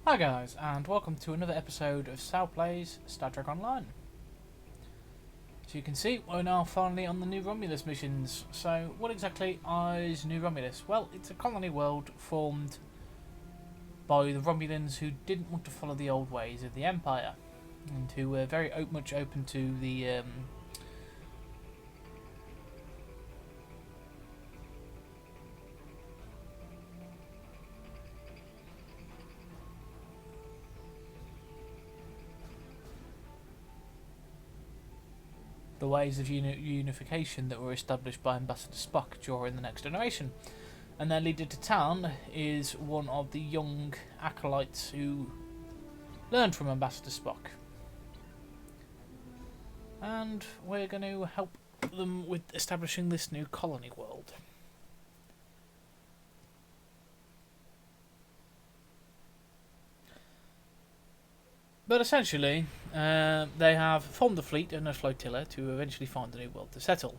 Hi guys, and welcome to another episode of Sal Plays Star Trek Online. So you can see, we're now finally on the New Romulus missions. So what exactly is New Romulus? Well, it's a colony world formed by the Romulans who didn't want to follow the old ways of the Empire, and who were very much open to the ways of unification that were established by Ambassador Spock during the Next Generation. And their leader to town is one of the young acolytes who learned from Ambassador Spock. And we're going to help them with establishing this new colony world. But essentially, they have formed a fleet and a flotilla to eventually find a new world to settle.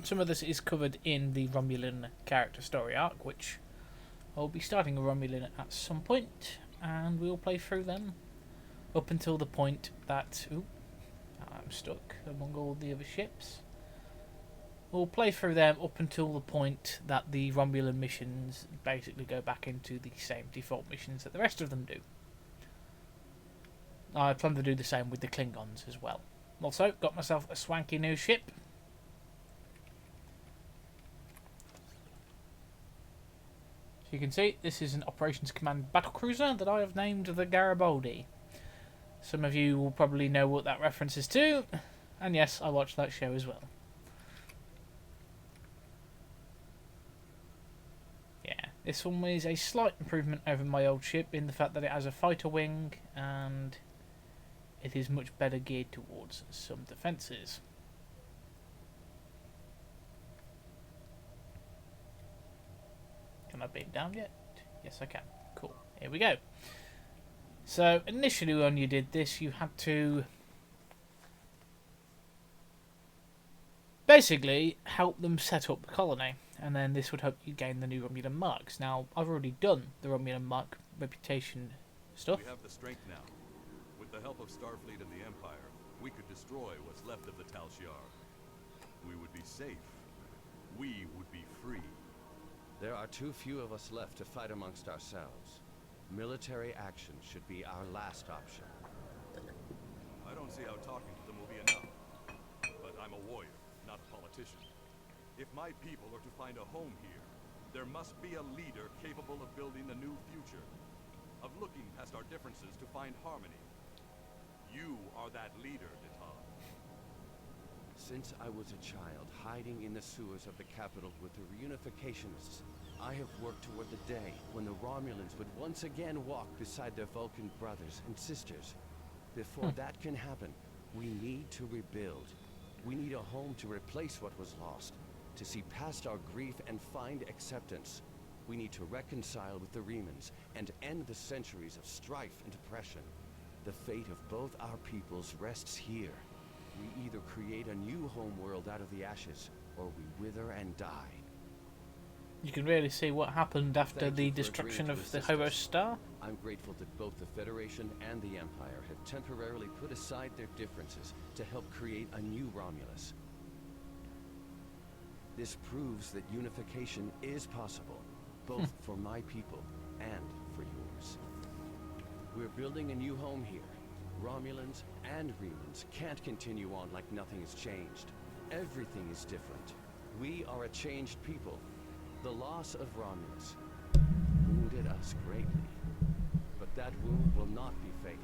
Some of this is covered in the Romulan character story arc, which I'll be starting a Romulan at some point, and we'll play through them up until the point that... Ooh, I'm stuck among all the other ships. We'll play through them up until the point that the Romulan missions basically go back into the same default missions that the rest of them do. I plan to do the same with the Klingons as well. Also, got myself a swanky new ship. So you can see, this is an Operations Command battlecruiser that I have named the Garibaldi. Some of you will probably know what that reference is to, and yes, I watched that show as well. Yeah, this one is a slight improvement over my old ship in the fact that it has a fighter wing, and it is much better geared towards some defences. Can I beam down yet? Yes, I can. Cool. Here we go. So, initially when you did this, you had to basically help them set up the colony, and then this would help you gain the new Romulan marks. Now, I've already done the Romulan mark reputation stuff. We have the strength now. With the help of Starfleet and the Empire, we could destroy what's left of the Tal Shiar. We would be safe. We would be free. There are too few of us left to fight amongst ourselves. Military action should be our last option. I don't see how talking to them will be enough. But I'm a warrior, not a politician. If my people are to find a home here, there must be a leader capable of building a new future. Of looking past our differences to find harmony. You are that leader, Ditan. Since I was a child, hiding in the sewers of the capital with the reunificationists, I have worked toward the day when the Romulans would once again walk beside their Vulcan brothers and sisters. Before that can happen, we need to rebuild. We need a home to replace what was lost, to see past our grief and find acceptance. We need to reconcile with the Remans and end the centuries of strife and oppression. The fate of both our peoples rests here. We either create a new homeworld out of the ashes, or we wither and die. You can really see what happened after the destruction of the Hobo Star. I'm grateful that both the Federation and the Empire have temporarily put aside their differences to help create a new Romulus. This proves that unification is possible, both for my people and for yours. We're building a new home here. Romulans and Remans can't continue on like nothing has changed. Everything is different. We are a changed people. The loss of Romulus wounded us greatly, but that wound will not be fatal.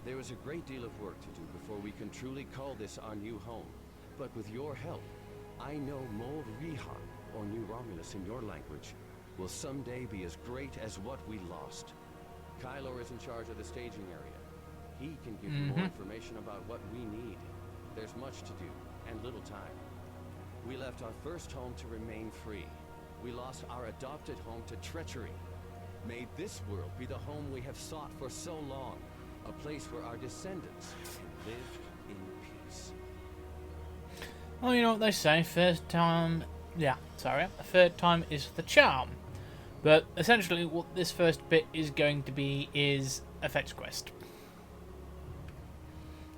There is a great deal of work to do before we can truly call this our new home, but with your help, I know Mol Rihan, or New Romulus in your language, will someday be as great as what we lost. Kylor is in charge of the staging area. He can give you more information about what we need. There's much to do, and little time. We left our first home to remain free. We lost our adopted home to treachery. May this world be the home we have sought for so long. A place where our descendants can live in peace. Well, you know what they say, third time is the charm. But essentially what this first bit is going to be is effects quest.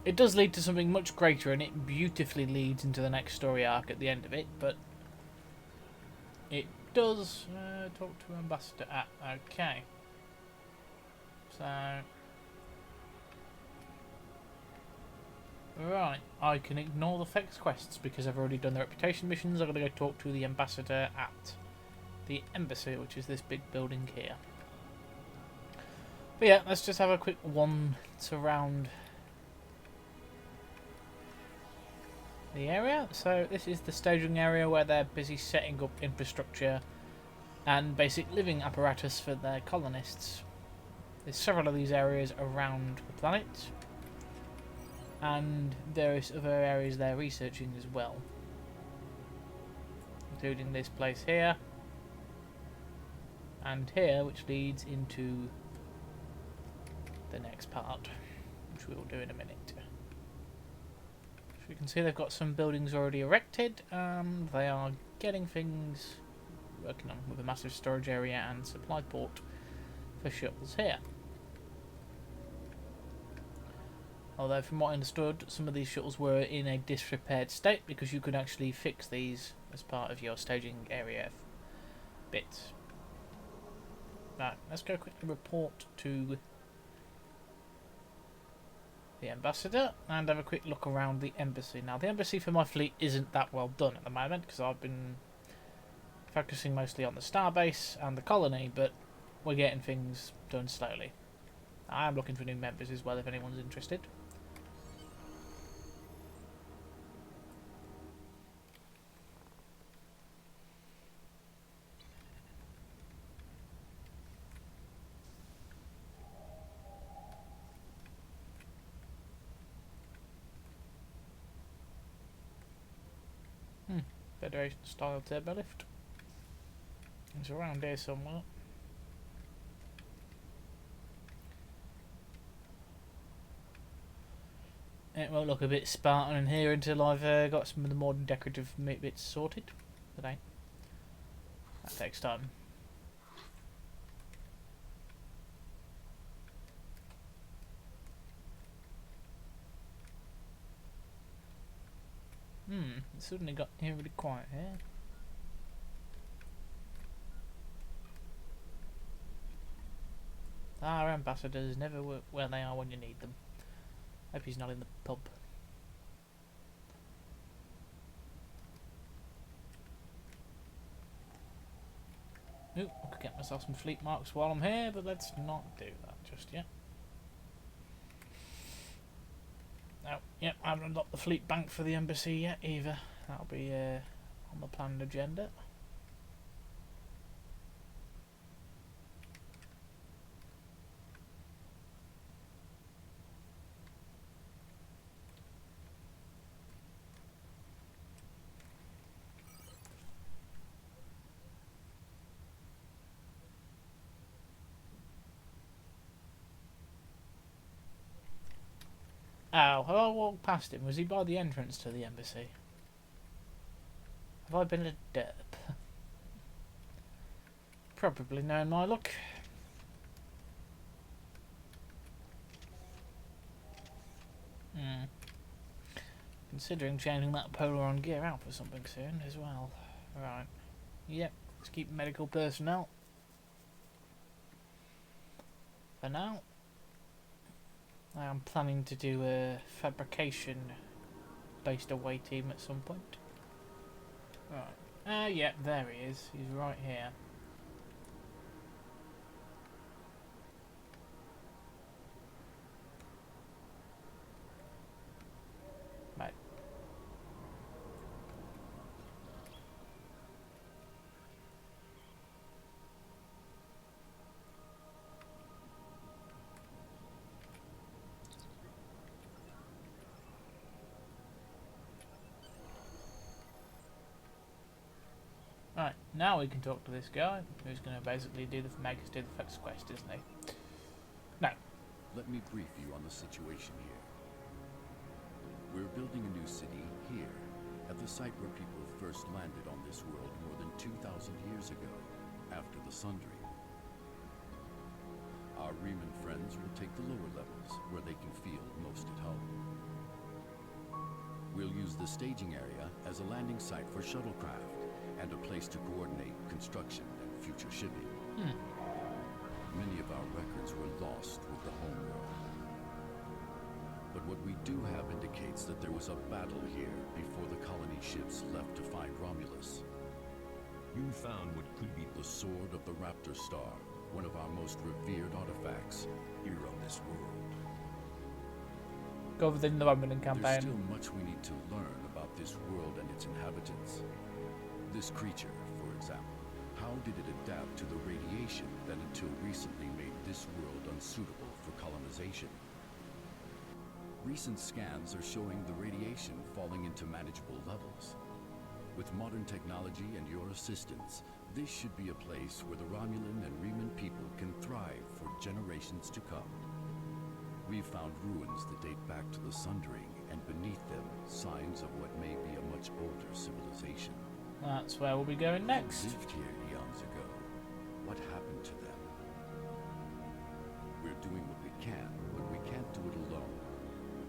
It does lead to something much greater, and it beautifully leads into the next story arc at the end of it, but it does talk to Ambassador. Okay. So, right, I can ignore the effects quests because I've already done the reputation missions. I'm going to go talk to the Ambassador at the Embassy, which is this big building here. But yeah, let's just have a quick once around the area. So this is the staging area where they're busy setting up infrastructure and basic living apparatus for their colonists. There's several of these areas around the planet, and various other areas they're researching as well, including this place here and here, which leads into the next part, which we will do in a minute. You can see they've got some buildings already erected, and they are getting things working on with a massive storage area and supply port for shuttles here. Although from what I understood, some of these shuttles were in a disrepaired state because you could actually fix these as part of your staging area bits. Right, let's go quickly report to the Ambassador and have a quick look around the Embassy. Now, the Embassy for my fleet isn't that well done at the moment because I've been focusing mostly on the starbase and the colony, but we're getting things done slowly. I am looking for new members as well if anyone's interested. Federation style turbo lift. It's around here somewhere. It won't look a bit Spartan in here until I've got some of the modern decorative bits sorted. Today. That takes time. It suddenly got really quiet here. Our ambassadors never work where they are when you need them. Hope he's not in the pub. Oop, I could get myself some fleet marks while I'm here, but let's not do that just yet. No, yep, I haven't got the fleet bank for the embassy yet either. That'll be on the planned agenda. Oh, have I walked past him? Was he by the entrance to the embassy? Have I been a derp? Probably, knowing my luck. Considering changing that Polaron gear out for something soon as well. Right. Yep, let's keep medical personnel. For now. I am planning to do a fabrication based away team at some point. Right. Yeah, there he is. He's right here. Right. Right, now we can talk to this guy, who's going to basically make us do the first quest, isn't he? No. Let me brief you on the situation here. We're building a new city here, at the site where people first landed on this world more than 2,000 years ago. after the Sundering. Our Riemann friends will take the lower levels, where they can feel most at home. We'll use the staging area as a landing site for shuttlecraft, and a place to coordinate construction and future shipping. Many of our records were lost with the homeworld. But what we do have indicates that there was a battle here before the colony ships left to find Romulus. You found what could be The sword of the Raptor Star, one of our most revered artifacts. here on this world. Go within the Romulan There's campaign. still much we need to learn about this world and its inhabitants. This creature, for example, how did it adapt to the radiation that until recently made this world unsuitable for colonization? Recent scans are showing the radiation falling into manageable levels. With modern technology and your assistance, this should be a place where the Romulan and Riemann people can thrive for generations to come. We've found ruins that date back to the Sundering, and beneath them, signs of what may be a much older civilization. That's where we'll be going next. Who lived here eons ago? What happened to them? We're doing what we can, but we can't do it alone.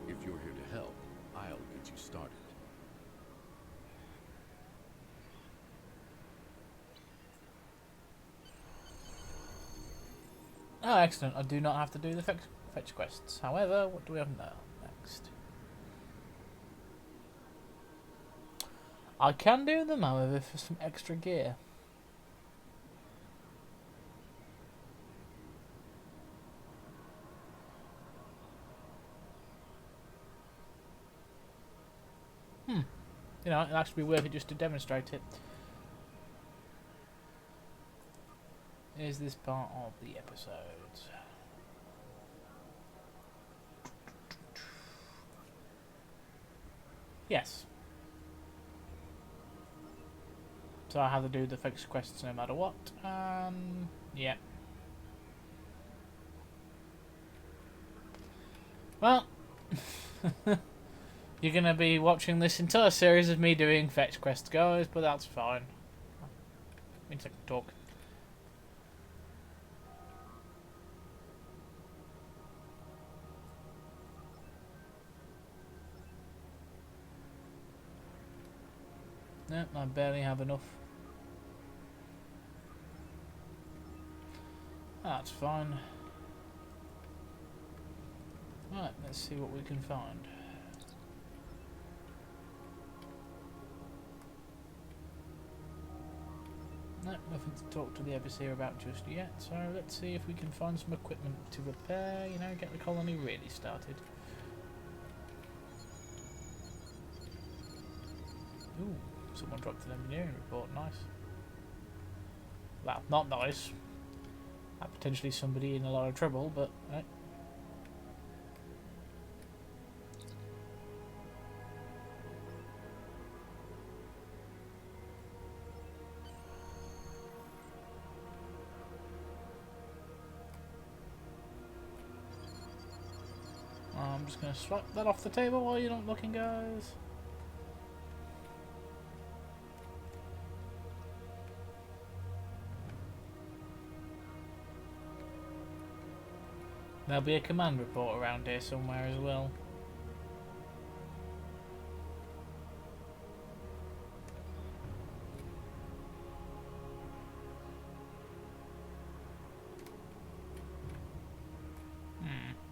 If you're here to help, I'll get you started. Oh, excellent. I do not have to do the fetch quests. However, what do we have now? Next. I can do them, however, for some extra gear. You know, it'll actually be worth it just to demonstrate it. Is this part of the episode? Yes. So I have to do the fixed quests no matter what. Yeah. Well, you're going to be watching this entire series of me doing fetch quests, guys, but that's fine. Means I can talk. No, I barely have enough. That's fine. Right, let's see what we can find. No, nothing to talk to the overseer about just yet, so let's see if we can find some equipment to repair, you know, get the colony really started. Ooh, someone dropped an engineering report, nice. Well, not nice. Potentially somebody in a lot of trouble, but right. I'm just going to swipe that off the table while you're not looking, guys. There'll be a command report around here somewhere as well.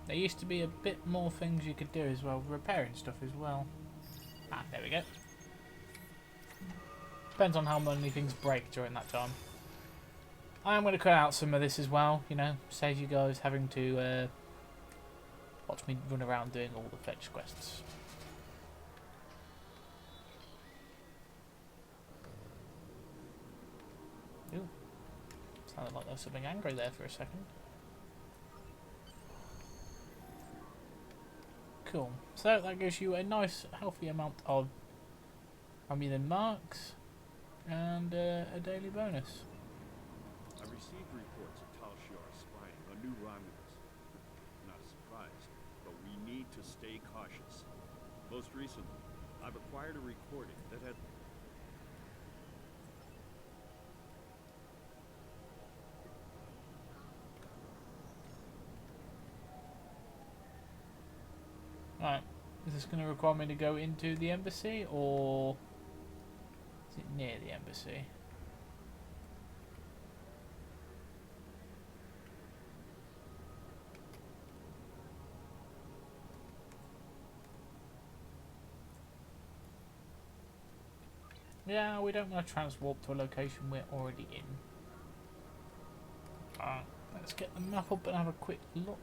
There used to be a bit more things you could do as well, repairing stuff as well. Ah, there we go. Depends on how many things break during that time. I am going to cut out some of this as well, you know, save you guys having to watch me run around doing all the fetch quests. Ooh, sounded like there was something angry there for a second. Cool. So that gives you a nice, healthy amount of Romulan marks and a daily bonus. I received reports of Tal Shiar spying on New Romulus. Not surprised, but we need to stay cautious. Most recently, I've acquired a recording that had... Right. Is this going to require me to go into the embassy, or is it near the embassy? Yeah, we don't want to transwarp to a location we're already in. Let's get the map up and have a quick look.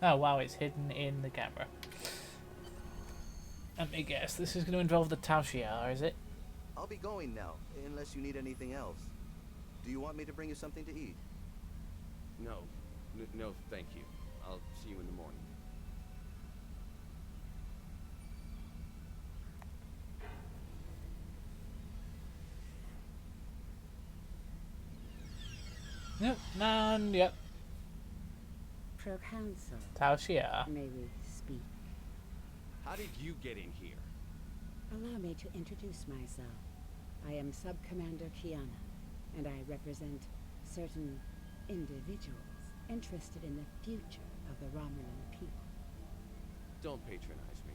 Oh wow, it's hidden in the camera. Let me guess, this is going to involve the Tao Shiar, is it? I'll be going now, unless you need anything else. Do you want me to bring you something to eat? No. No, thank you. I'll see you in the morning. Nope, none yet. Proconsul, Tao Shiar. may we speak? How did you get in here? Allow me to introduce myself. I am Sub-Commander Kiana, and I represent certain individuals interested in the future of the Romulan people. Don't patronize me.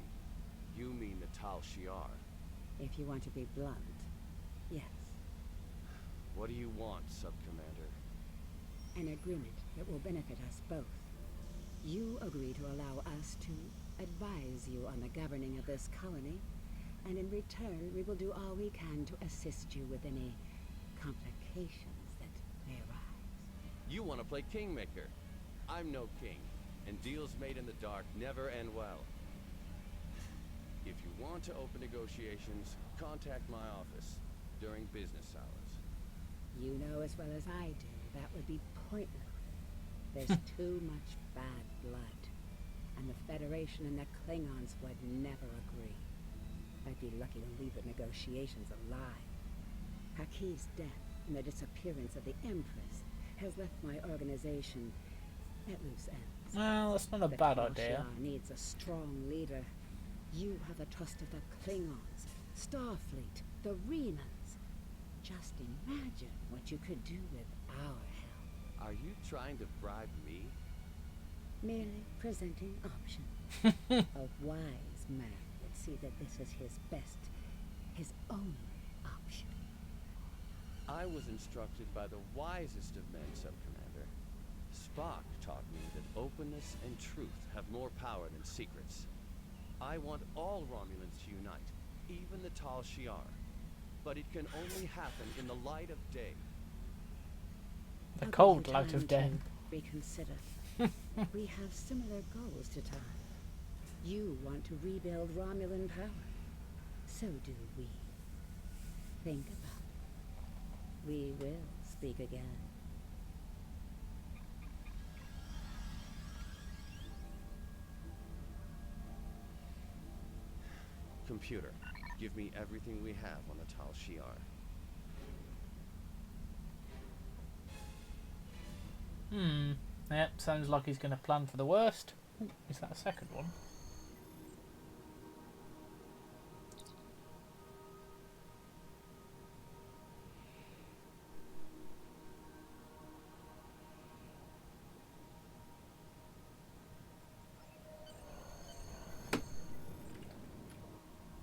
You mean the Tal Shiar. If you want to be blunt, yes. What do you want, Sub-Commander? An agreement that will benefit us both. You agree to allow us to advise you on the governing of this colony, and in return we will do all we can to assist you with any complications that may arise. You want to play Kingmaker. I'm no king, and deals made in the dark never end well. If you want to open negotiations, contact my office during business hours. You know as well as I do that would be pointless. There's too much bad blood, and the Federation and the Klingons would never agree. I'd be lucky to leave the negotiations alive. Haki's death and the disappearance of the Empress has left my organization at loose ends. Well, that's not a The bad Tal idea. Shiar needs a strong leader. You have the trust of the Klingons, Starfleet, the Remans. Just imagine what you could do with our help. Are you trying to bribe me? Merely presenting options. A wise man would see that this was his best, his only option. I was instructed by the wisest of men, Sub-Commander. Spock taught me that openness and truth have more power than secrets. I want all Romulans to unite, even the Tal Shiar. But it can only happen in the light of day. The I'll give cold you light time of day. to reconsider. We have similar goals to tie. You want to rebuild Romulan power. So do we. Think about it. We will speak again. Computer, give me everything we have on the Tal Shiar. Yep, sounds like he's going to plan for the worst. Ooh, is that a second one?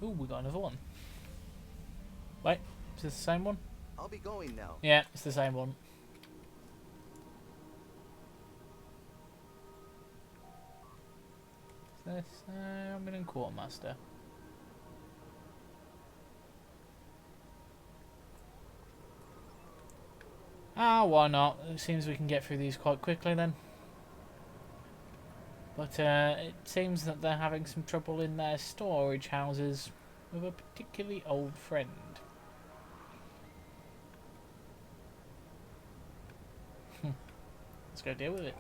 Ooh, we got another one. Wait, is this the same one? I'll be going now. Yeah, it's the same one. Is this Romulan Quartermaster? Ah, why not? It seems we can get through these quite quickly then. But it seems that they're having some trouble in their storage houses with a particularly old friend. Let's go deal with it.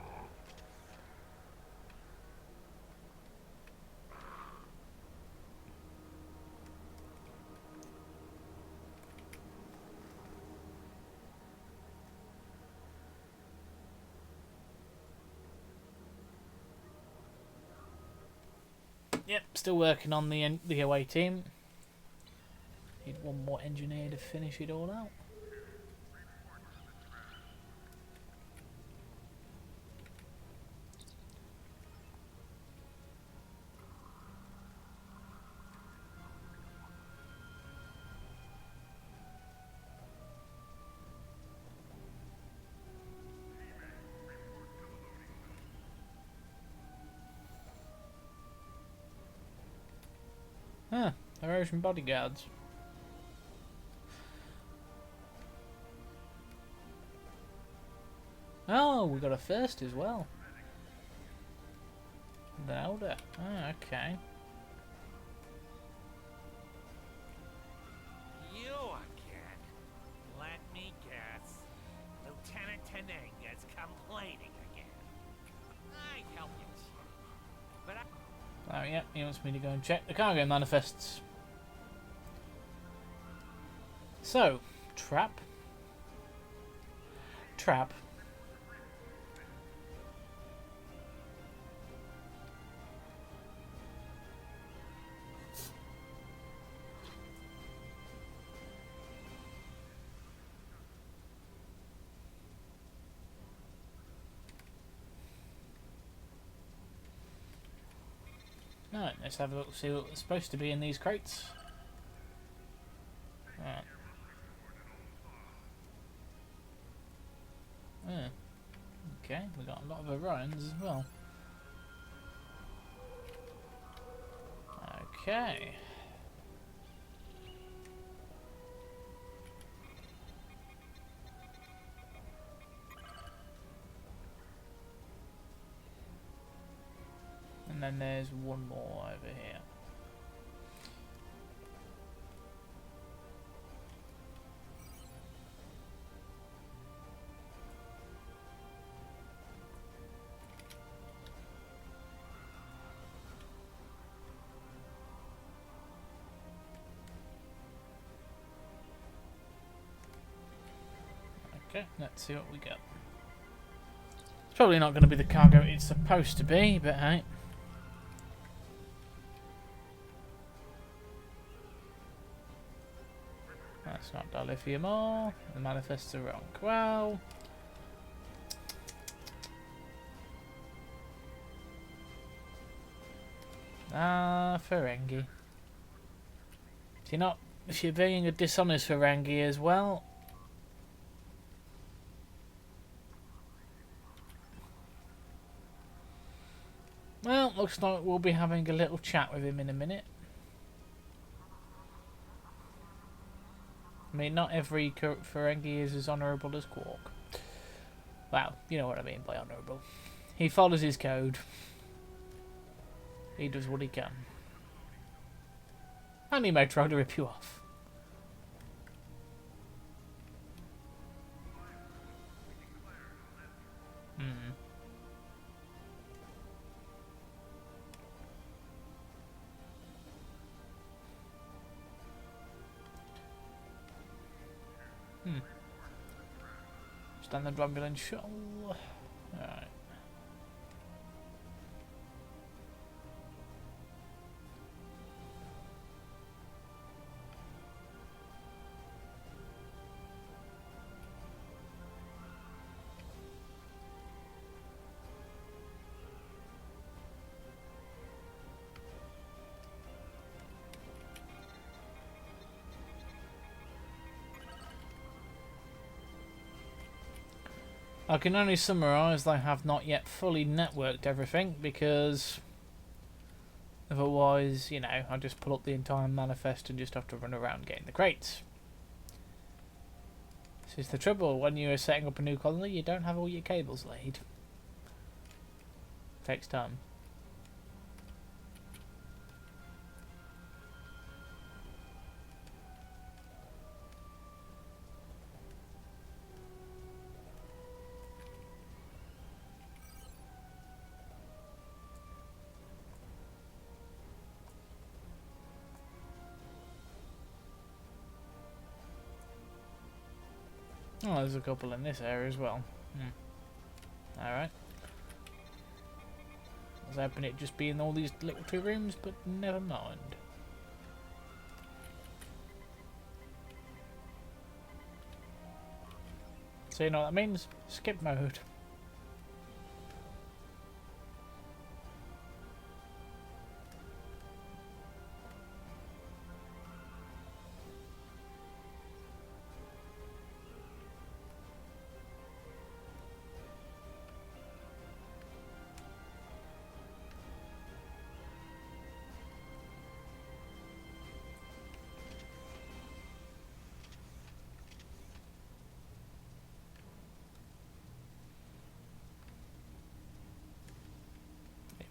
Yep, still working on the away team. Need one more engineer to finish it all out. Huh, Erosion bodyguards. Oh, we got a first as well. The elder. Oh, okay. You again? Let me guess. Lieutenant Tenenga's complaining again. I help you. But Oh, yeah, he wants me to go and check the cargo manifests. So, trap. Trap. Alright, let's have a look, see what's supposed to be in these crates. Right. Yeah. Okay, we got a lot of Orions as well. Okay. And then there's one more over here. Okay, let's see what we got. It's probably not going to be the cargo it's supposed to be, but hey. That's not dilithium ore. The manifests are wrong. Well. Ah, Ferengi. If you're being a dishonest Ferengi as well. Well, looks like we'll be having a little chat with him in a minute. I mean, not every Ferengi is as honourable as Quark. Well, you know what I mean by honourable. He follows his code. He does what he can. And he may try to rip you off. Standard Romulan shuttle. Alright. I can only summarise I have not yet fully networked everything because otherwise, you know, I just pull up the entire manifest and just have to run around getting the crates. This is the trouble, when you're setting up a new colony you don't have all your cables laid. Takes time. Oh, there's a couple in this area as well. Alright. was hoping it'd just be in all these little 2 rooms, but never mind. So you know what that means? Skip mode.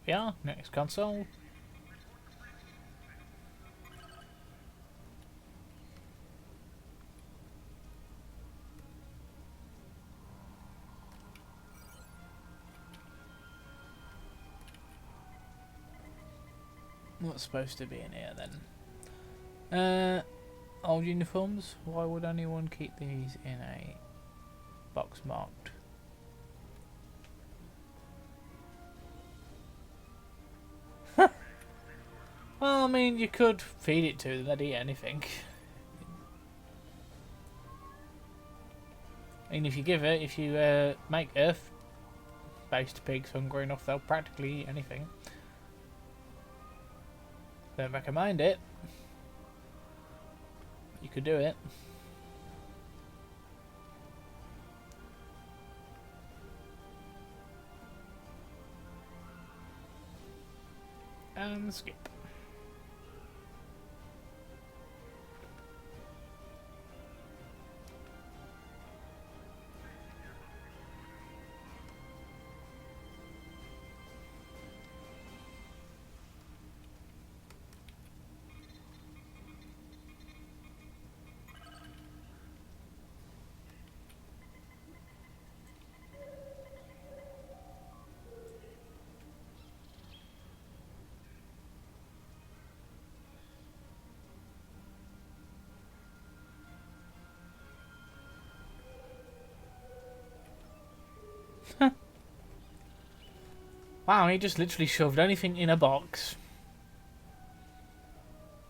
Here we are, next console. What's supposed to be in here then? Old uniforms. Why would anyone keep these in a box marked? Well, I mean, you could feed it to them, they'd eat anything. I mean, if you make Earth-based pigs hungry enough, they'll practically eat anything. Don't recommend it. You could do it. And skip. Wow, he just literally shoved anything in a box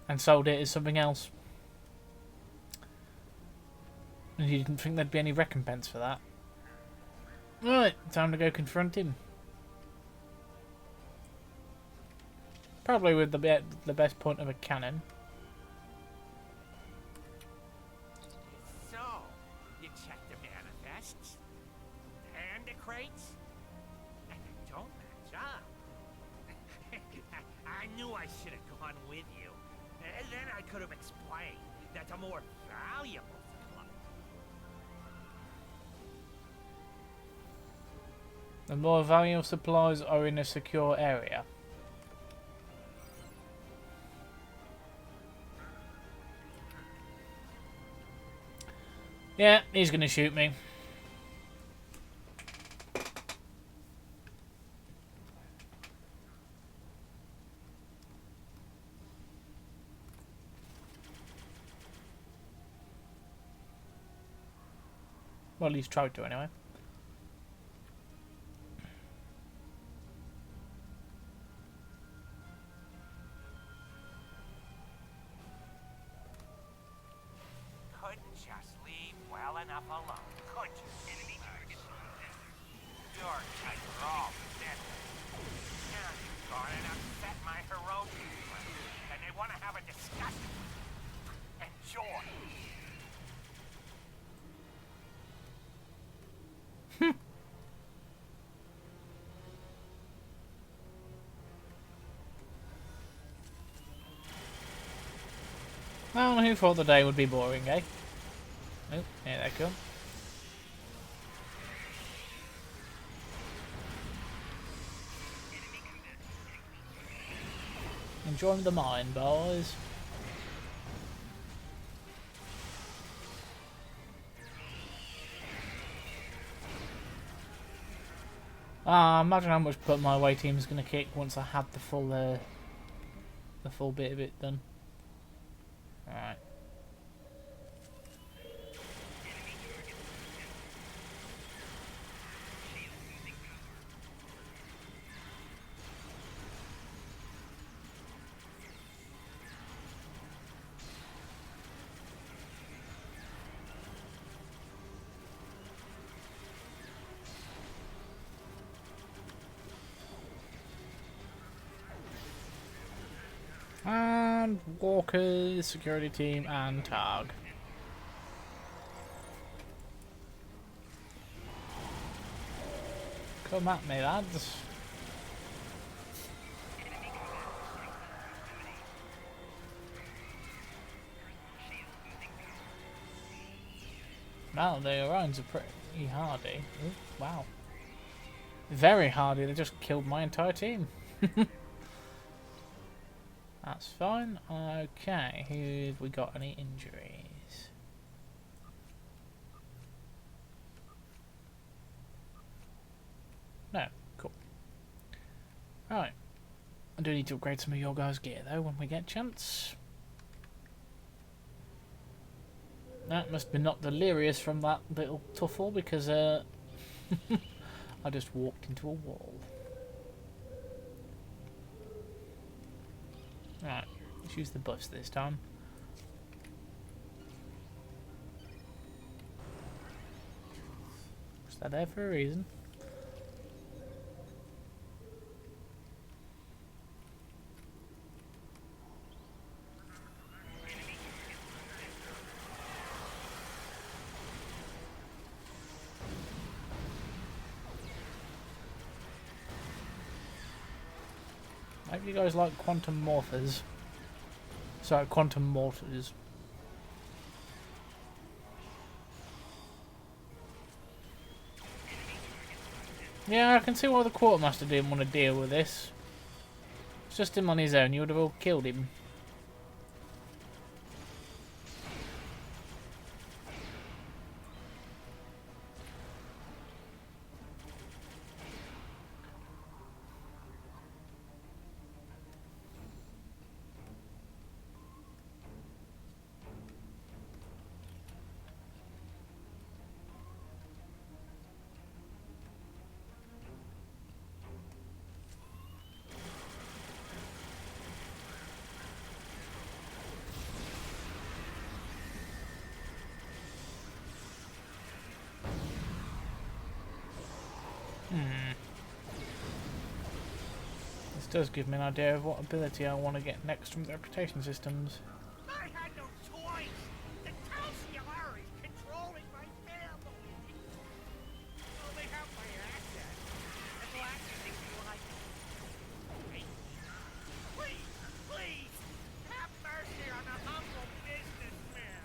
and sold it as something else. And you didn't think there'd be any recompense for that. Right, time to go confront him. Probably with the best point of a cannon. So, you checked the manifests? And the crates? And they don't match up. I knew I should have gone with you. And then I could have explained that the more valuable supply. The more valuable supplies are in a secure area. Yeah, he's gonna shoot me. Well, he's tried to anyway. Couldn't just leave well enough alone, could you? Enemy target. Your type are all dead. Now you've gone and upset my heroic plan, and they want to have a discussion. Enjoy. Well, who thought the day would be boring, eh? Oh, here they come. Enjoying the mine, boys. Imagine how much butt my away team is going to kick once I have the full bit of it done. Alright. and walkers, security team, and Targ. Come at me, lads. Well, the rounds are pretty hardy. Ooh, wow. Very hardy. They just killed my entire team. That's fine. Okay, have we got any injuries? No, cool. Right. I do need to upgrade some of your guys' gear though when we get a chance. That must be not delirious from that little tuffle because I just walked into a wall. Right, let's use the bus this time. Was that there for a reason? I hope you guys like quantum morphers. Sorry, quantum mortars. Yeah, I can see why the quartermaster didn't want to deal with this. It's just him on his own, you would have all killed him. This does give me an idea of what ability I want to get next from the reputation systems. I had no choice. The Calciar is controlling my family. Oh, they have my assets. As long as they feel like... Hey, please, have mercy on a humble businessman.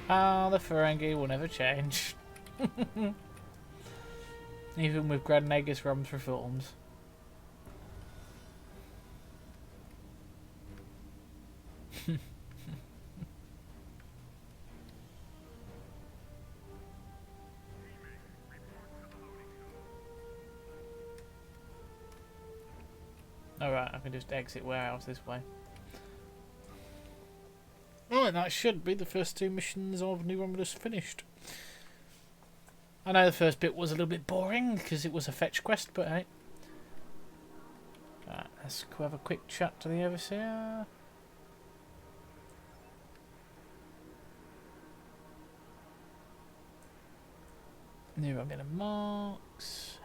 Ah, the Ferengi will never change. Even with Gradnagus Rom's reforms. Alright, I can just exit warehouse this way. Right, that should be the first two missions of New Romulus finished. I know the first bit was a little bit boring because it was a fetch quest, but hey. Right, let's go have a quick chat to the Overseer. New Romulus marks.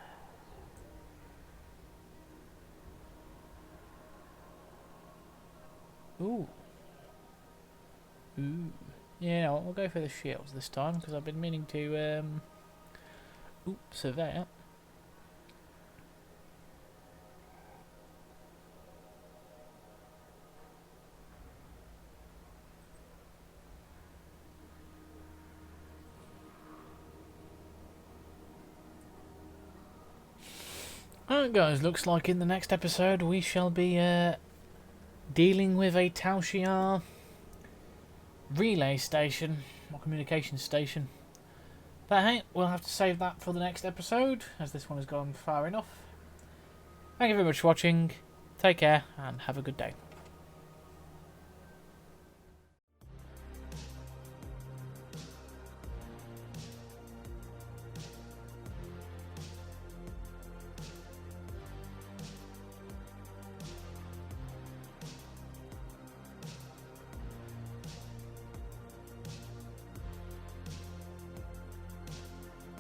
Ooh. Ooh. Yeah, no, we'll go for the shields this time because I've been meaning to survey it. Alright guys, looks like in the next episode we shall be dealing with a Taushiar relay station, or communication station. But hey, we'll have to save that for the next episode, as this one has gone far enough. Thank you very much for watching, take care, and have a good day.